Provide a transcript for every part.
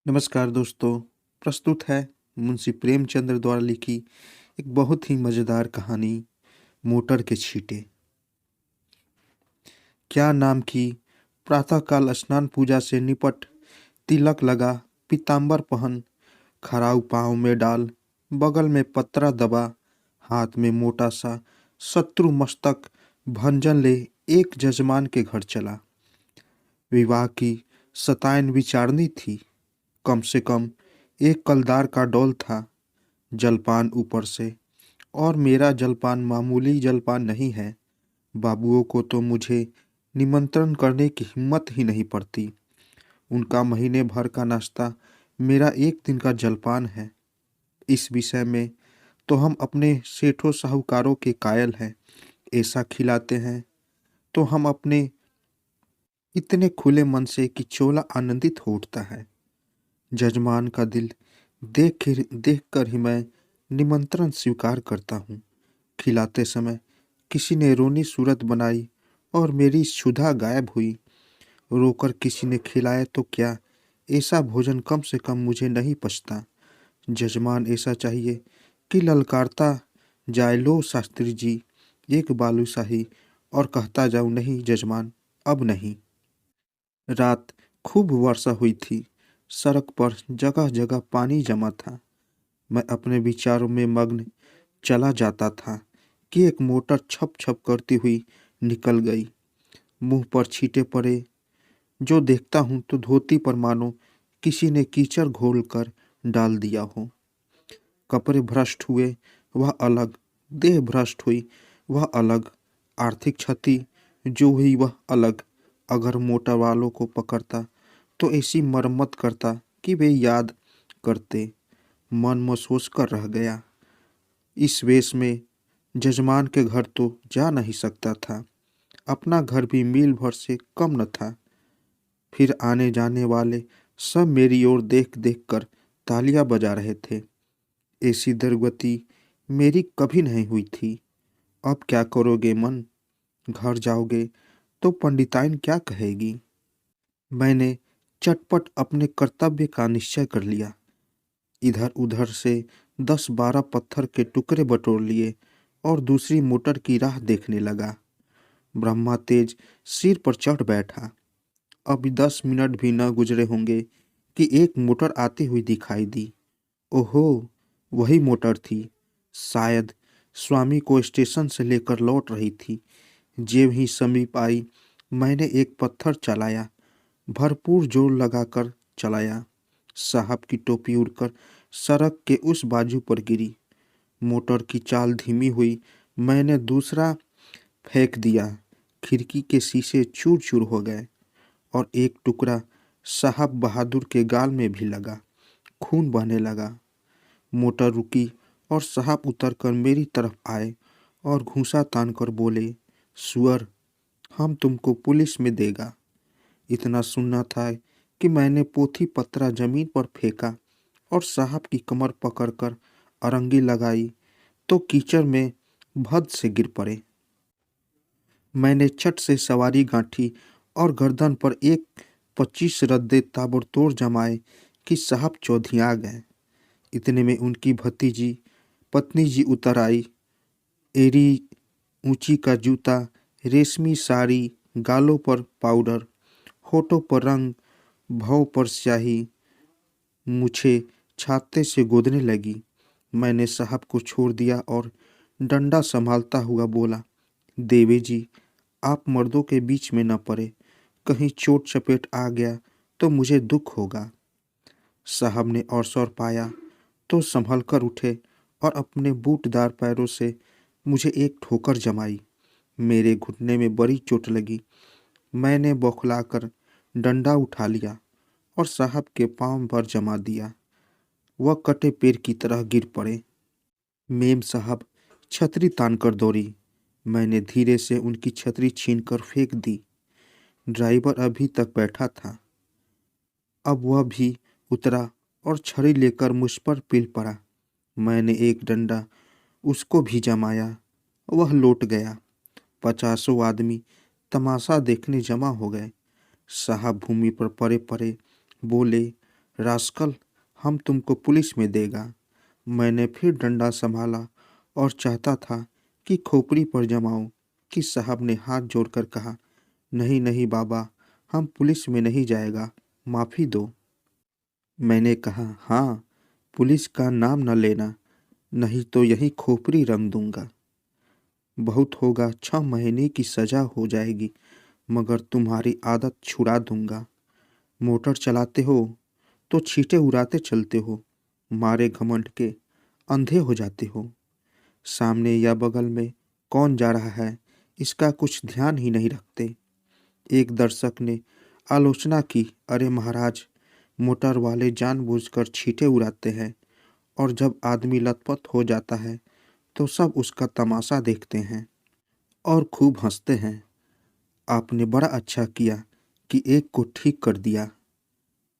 नमस्कार दोस्तों। प्रस्तुत है मुंशी प्रेमचंद्र द्वारा लिखी एक बहुत ही मज़ेदार कहानी मोटर के छींटे। क्या नाम की प्रातःकाल स्नान पूजा से निपट, तिलक लगा, पीताम्बर पहन, खराउ पाँव में डाल, बगल में पत्रा दबा, हाथ में मोटा सा शत्रु मस्तक भंजन ले एक जजमान के घर चला। विवाह की सतायन विचारनी थी। कम से कम एक कलदार का डोल था, जलपान ऊपर से। और मेरा जलपान मामूली जलपान नहीं है। बाबुओं को तो मुझे निमंत्रण करने की हिम्मत ही नहीं पड़ती। उनका महीने भर का नाश्ता मेरा एक दिन का जलपान है। इस विषय में तो हम अपने सेठों साहूकारों के कायल हैं। ऐसा खिलाते हैं तो हम अपने इतने खुले मन से कि चोला आनंदित हो उठता है। जजमान का दिल देख कर ही मैं निमंत्रण स्वीकार करता हूँ। खिलाते समय किसी ने रोनी सूरत बनाई और मेरी क्षुधा गायब हुई। रोकर किसी ने खिलाया तो क्या, ऐसा भोजन कम से कम मुझे नहीं पचता। जजमान ऐसा चाहिए कि ललकारता जाए, लो शास्त्री जी एक बालूशाही, और कहता जाऊँ, नहीं जजमान अब नहीं। रात खूब वर्षा हुई थी। सड़क पर जगह जगह पानी जमा था। मैं अपने विचारों में मग्न चला जाता था कि एक मोटर छप छप करती हुई निकल गई। मुंह पर छींटे पड़े। जो देखता हूँ तो धोती पर मानो किसी ने कीचड़ घोल कर डाल दिया हो। कपड़े भ्रष्ट हुए वह अलग, देह भ्रष्ट हुई वह अलग, आर्थिक क्षति जो हुई वह अलग। अगर मोटर वालों को पकड़ता तो ऐसी मरम्मत करता कि वे याद करते। मन महसूस कर रह गया। इस वेश में जजमान के घर तो जा नहीं सकता था। अपना घर भी मील भर से कम न था। फिर आने जाने वाले सब मेरी ओर देख देख कर तालियां बजा रहे थे। ऐसी दुर्गति मेरी कभी नहीं हुई थी। अब क्या करोगे मन? घर जाओगे तो पंडिताइन क्या कहेगी? मैंने चटपट अपने कर्तव्य का निश्चय कर लिया। इधर उधर से 10-12 पत्थर के टुकड़े बटोर लिए और दूसरी मोटर की राह देखने लगा। ब्रह्मा तेज सिर पर चढ़ बैठा। अभी 10 मिनट भी न गुजरे होंगे कि एक मोटर आती हुई दिखाई दी। ओहो, वही मोटर थी। शायद स्वामी को स्टेशन से लेकर लौट रही थी। जेब ही समीप आई, मैंने एक पत्थर चलाया, भरपूर जोर लगाकर चलाया। साहब की टोपी उड़कर सड़क के उस बाजू पर गिरी। मोटर की चाल धीमी हुई। मैंने दूसरा फेंक दिया। खिड़की के शीशे चूर चूर हो गए और एक टुकड़ा साहब बहादुर के गाल में भी लगा। खून बहने लगा। मोटर रुकी और साहब उतरकर मेरी तरफ आए और घूंसा तान कर बोले, सुअर, हम तुमको पुलिस में देगा। इतना सुनना था कि मैंने पोथी पत्रा जमीन पर फेंका और साहब की कमर पकड़कर अरंगी लगाई तो कीचड़ में भद से गिर पड़े। मैंने छट से सवारी गांठी और गर्दन पर एक 25 रद्दे ताबड़तोड़ जमाए कि साहब चौधिया गए। इतने में उनकी भतीजी पत्नी जी उतर आई। एड़ी ऊंची का जूता, रेशमी साड़ी, गालों पर पाउडर, होठों पर रंग, भौं पर स्याही, मुझे छाते से गोदने लगी। मैंने साहब को छोड़ दिया और डंडा संभालता हुआ बोला, देवी जी, आप मर्दों के बीच में न पड़े। कहीं चोट चपेट आ गया तो मुझे दुख होगा। साहब ने अवसर पाया तो संभल कर उठे और अपने बूटदार पैरों से मुझे एक ठोकर जमाई। मेरे घुटने में बड़ी चोट लगी। मैंने बौखलाकर डंडा उठा लिया और साहब के पांव पर जमा दिया। वह कटे पेड़ की तरह गिर पड़े। मेम साहब छतरी तान कर दौड़ी। मैंने धीरे से उनकी छतरी छीनकर फेंक दी। ड्राइवर अभी तक बैठा था। अब वह भी उतरा और छड़ी लेकर मुझ पर पील पड़ा। मैंने एक डंडा उसको भी जमाया। वह लौट गया। 50 आदमी तमाशा देखने जमा हो गए। साहब भूमि पर पड़े पड़े बोले, रास्कल, हम तुमको पुलिस में देगा। मैंने फिर डंडा संभाला और चाहता था कि खोपड़ी पर जमाऊं कि साहब ने हाथ जोड़कर कहा, नहीं नहीं बाबा, हम पुलिस में नहीं जाएगा, माफ़ी दो। मैंने कहा, हाँ, पुलिस का नाम न लेना, नहीं तो यही खोपड़ी रंग दूंगा। बहुत होगा 6 महीने की सज़ा हो जाएगी, मगर तुम्हारी आदत छुड़ा दूंगा। मोटर चलाते हो तो छींटे उड़ाते चलते हो, मारे घमंड के अंधे हो जाते हो। सामने या बगल में कौन जा रहा है इसका कुछ ध्यान ही नहीं रखते। एक दर्शक ने आलोचना की, अरे महाराज, मोटर वाले जानबूझकर छींटे उड़ाते हैं और जब आदमी लथपथ हो जाता है तो सब उसका तमाशा देखते हैं और खूब हंसते हैं। आपने बड़ा अच्छा किया कि एक को ठीक कर दिया।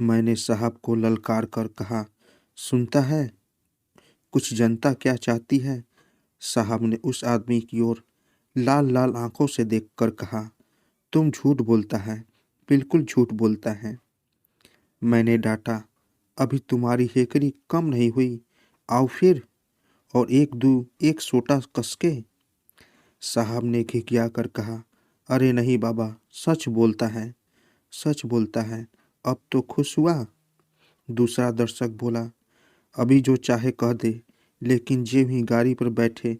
मैंने साहब को ललकार कर कहा, सुनता है कुछ जनता क्या चाहती है? साहब ने उस आदमी की ओर लाल लाल आंखों से देखकर कहा, तुम झूठ बोलता है, बिल्कुल झूठ बोलता है। मैंने डांटा, अभी तुम्हारी हेकड़ी कम नहीं हुई, आओ फिर, और एक सोटा कसके। साहब ने खिखिया कर कहा, अरे नहीं बाबा, सच बोलता है, सच बोलता है, अब तो खुश हुआ। दूसरा दर्शक बोला, अभी जो चाहे कह दे, लेकिन जे भी गाड़ी पर बैठे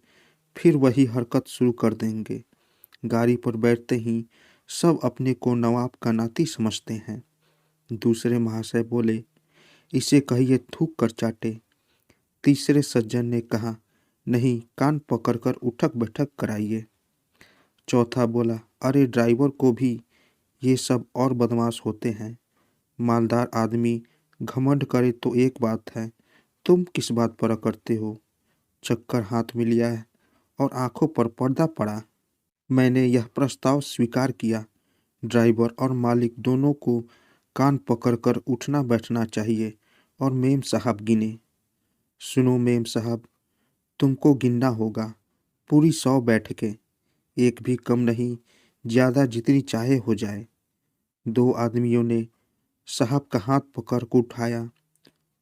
फिर वही हरकत शुरू कर देंगे। गाड़ी पर बैठते ही सब अपने को नवाब का नाती समझते हैं। दूसरे महाशय बोले, इसे कहिए थूक कर चाटे। तीसरे सज्जन ने कहा, नहीं, कान पकड़कर उठक बैठक कराइए। चौथा बोला, अरे ड्राइवर को भी ये सब और बदमाश होते हैं। मालदार आदमी घमंड करे तो एक बात है, तुम किस बात पर अकड़ते हो? चक्कर हाथ में लिया है और आंखों पर पर्दा पड़ा। मैंने यह प्रस्ताव स्वीकार किया। ड्राइवर और मालिक दोनों को कान पकड़कर उठना बैठना चाहिए और मेम साहब गिने। सुनो मेम साहब, तुमको गिनना होगा, पूरी 100 बैठकें, एक भी कम नहीं, ज़्यादा जितनी चाहे हो जाए। दो आदमियों ने साहब का हाथ पकड़ को उठाया,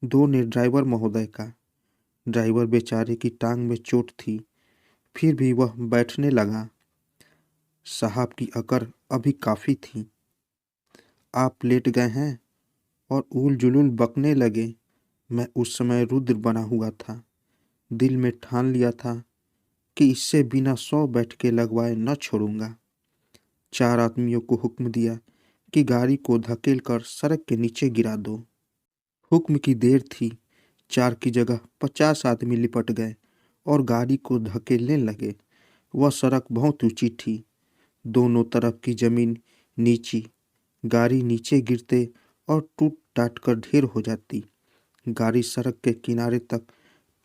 दो ने ड्राइवर महोदय का। ड्राइवर बेचारे की टांग में चोट थी, फिर भी वह बैठने लगा। साहब की अकड़ अभी काफ़ी थी। आप लेट गए हैं और उल जुलूल बकने लगे। मैं उस समय रुद्र बना हुआ था। दिल में ठान लिया था कि इससे बिना 100 बैठकें लगवाए न छोड़ूंगा। 4 आदमियों को हुक्म दिया कि गाड़ी को धकेल कर सड़क के नीचे गिरा दो। हुक्म की देर थी, 4 की जगह 50 आदमी लिपट गए और गाड़ी को धकेलने लगे। वह सड़क बहुत ऊंची थी, दोनों तरफ की जमीन नीची। गाड़ी नीचे गिरते और टूट टाट कर ढेर हो जाती। गाड़ी सड़क के किनारे तक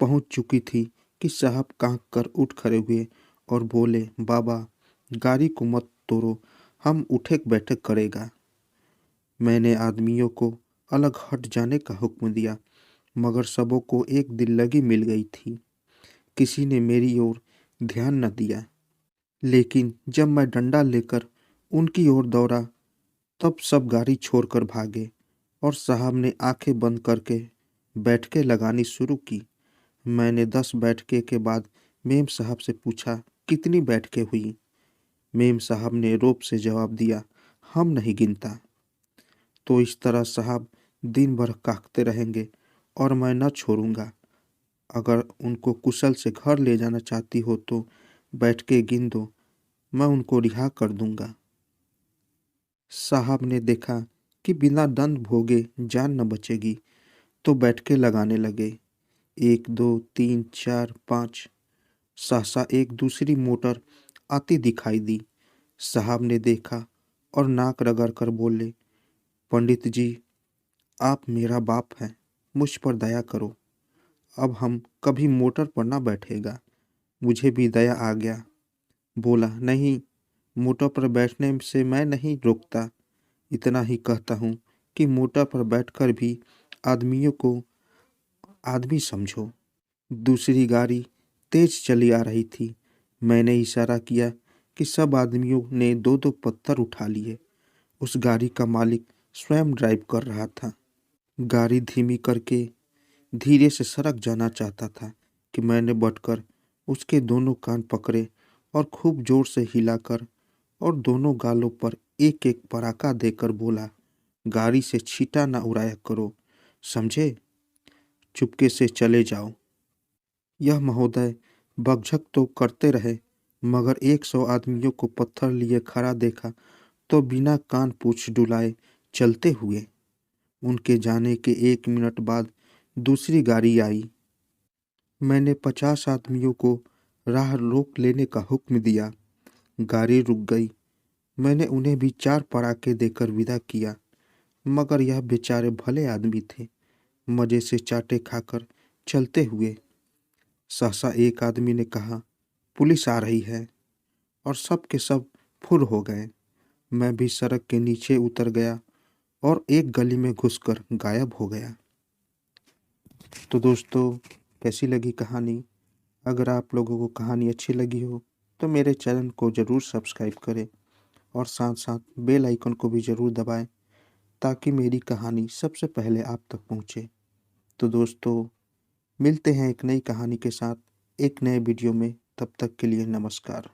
पहुंच चुकी थी कि साहब कांप कर उठ खड़े हुए और बोले, बाबा, गाड़ी को मत तोड़ो, हम उठक बैठक करेगा। मैंने आदमियों को अलग हट जाने का हुक्म दिया, मगर सबों को एक दिल लगी मिल गई थी। किसी ने मेरी ओर ध्यान न दिया। लेकिन जब मैं डंडा लेकर उनकी ओर दौड़ा तब सब गाड़ी छोड़कर भागे और साहब ने आंखें बंद करके बैठकें लगानी शुरू की। मैंने 10 बैठके के बाद मेम साहब से पूछा, कितनी बैठकें हुई? मेम साहब ने रौब से जवाब दिया, हम नहीं गिनता। तो इस तरह साहब दिन भर कांपते रहेंगे और मैं न छोड़ूंगा। अगर उनको कुशल से घर ले जाना चाहती हो तो बैठकें गिन दो, मैं उनको रिहा कर दूंगा। साहब ने देखा कि बिना दंड भोगे जान न बचेगी तो बैठकें लगाने लगे। 1 2 3 4 5। सहसा एक दूसरी मोटर आती दिखाई दी। साहब ने देखा और नाक रगड़ कर बोले, पंडित जी, आप मेरा बाप हैं, मुझ पर दया करो। अब हम कभी मोटर पर ना बैठेगा। मुझे भी दया आ गया। बोला, नहीं, मोटर पर बैठने से मैं नहीं रोकता, इतना ही कहता हूँ कि मोटर पर बैठकर भी आदमियों को आदमी समझो। दूसरी गाड़ी तेज चली आ रही थी। मैंने इशारा किया कि सब आदमियों ने 2-2 पत्थर उठा लिए। उस गाड़ी का मालिक स्वयं ड्राइव कर रहा था। गाड़ी धीमी करके धीरे से सड़क जाना चाहता था कि मैंने बढ़कर उसके दोनों कान पकड़े और खूब जोर से हिलाकर और दोनों गालों पर एक एक पराका देकर बोला, गाड़ी से छींटा ना उड़ाया करो, समझे? चुपके से चले जाओ। यह महोदय बकझक तो करते रहे, मगर 100 आदमियों को पत्थर लिए खड़ा देखा तो बिना कान पूछ डुलाए चलते हुए। उनके जाने के 1 मिनट बाद दूसरी गाड़ी आई। मैंने 50 आदमियों को राह रोक लेने का हुक्म दिया। गाड़ी रुक गई। मैंने उन्हें भी 4 पड़ाके देकर विदा किया, मगर यह बेचारे भले आदमी थे, मजे से चाटे खाकर चलते हुए। सहसा एक आदमी ने कहा, पुलिस आ रही है, और सब के सब फुर हो गए। मैं भी सड़क के नीचे उतर गया और एक गली में घुसकर गायब हो गया। तो दोस्तों, कैसी लगी कहानी? अगर आप लोगों को कहानी अच्छी लगी हो तो मेरे चैनल को ज़रूर सब्सक्राइब करें और साथ साथ बेल आइकन को भी ज़रूर दबाएं, ताकि मेरी कहानी सबसे पहले आप तक पहुंचे। तो दोस्तों, मिलते हैं एक नई कहानी के साथ एक नए वीडियो में। तब तक के लिए नमस्कार।